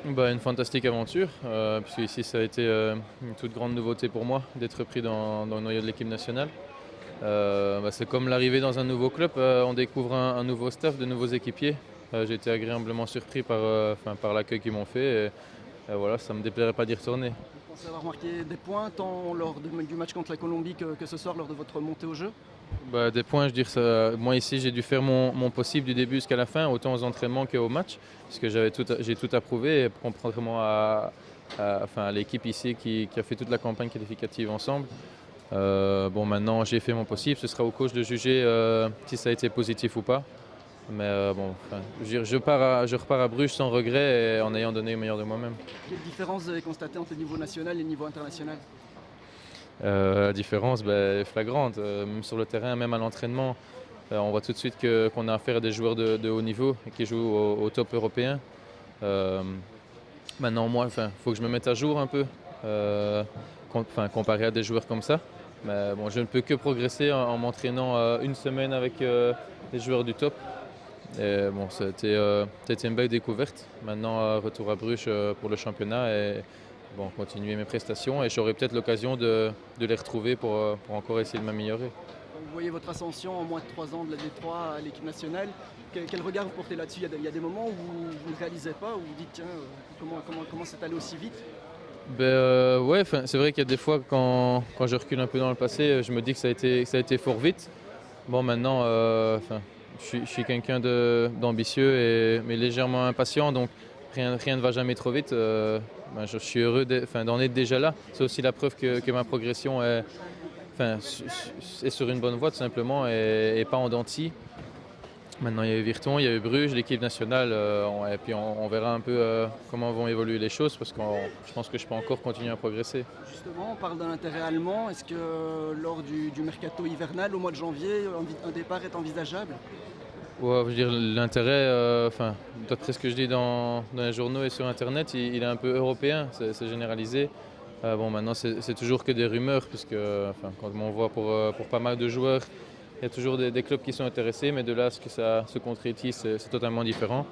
Une fantastique aventure, puisque ici ça a été une toute grande nouveauté pour moi d'être pris dans le noyau de l'équipe nationale. C'est comme l'arrivée dans un nouveau club, on découvre un nouveau staff, de nouveaux équipiers. J'ai été agréablement surpris par l'accueil qu'ils m'ont fait et voilà, ça ne me déplairait pas d'y retourner. Vous pensez avoir marqué des points tant du match contre la Colombie que ce soir lors de votre montée au jeu? Des points, je dirais ça. Moi ici, j'ai dû faire mon possible du début jusqu'à la fin, autant aux entraînements qu'au match, puisque j'ai tout approuvé, et contrairement à l'équipe ici qui a fait toute la campagne qualificative ensemble. Maintenant, j'ai fait mon possible. Ce sera au coach de juger si ça a été positif ou pas. Je repars à Bruges sans regret et en ayant donné le meilleur de moi-même. Quelle différence vous avez constatée entre le niveau national et le niveau international? La différence est flagrante, même sur le terrain, même à l'entraînement. On voit tout de suite qu'on a affaire à des joueurs de haut niveau et qui jouent au top européen. Euh, Maintenant, moi, il faut que je me mette à jour un peu, comparé à des joueurs comme ça. Mais bon, je ne peux que progresser en m'entraînant une semaine avec les joueurs du top. Et bon, c'était une belle découverte. Maintenant, retour à Bruges pour le championnat et bon, continuer mes prestations. Et j'aurai peut-être l'occasion de les retrouver pour encore essayer de m'améliorer. Vous voyez votre ascension en moins de 3 ans de la D3 à l'équipe nationale. Quel regard vous portez là-dessus? Il y a des moments où vous ne réalisez pas, où vous dites tiens, comment c'est allé aussi vite? C'est vrai qu'il y a des fois quand je recule un peu dans le passé, je me dis que ça a été fort vite. Bon, maintenant, je suis quelqu'un d'ambitieux mais légèrement impatient, donc rien ne va jamais trop vite. Je suis heureux d'en être déjà là. C'est aussi la preuve que ma progression est sur une bonne voie tout simplement et pas en dents de scie. Maintenant, il y a eu Virton, il y a eu Bruges, l'équipe nationale, et puis on verra un peu comment vont évoluer les choses parce que je pense que je peux encore continuer à progresser. Justement, on parle d'un intérêt allemand. Est-ce que lors du mercato hivernal, au mois de janvier, un départ est envisageable? Ouais, je veux dire, l'intérêt, d'après ce que je dis dans les journaux et sur Internet, il est un peu européen, c'est généralisé. Maintenant, c'est toujours que des rumeurs, puisque quand on voit pour pas mal de joueurs, il y a toujours des clubs qui sont intéressés, mais de là à ce que ça se concrétise, c'est totalement différent.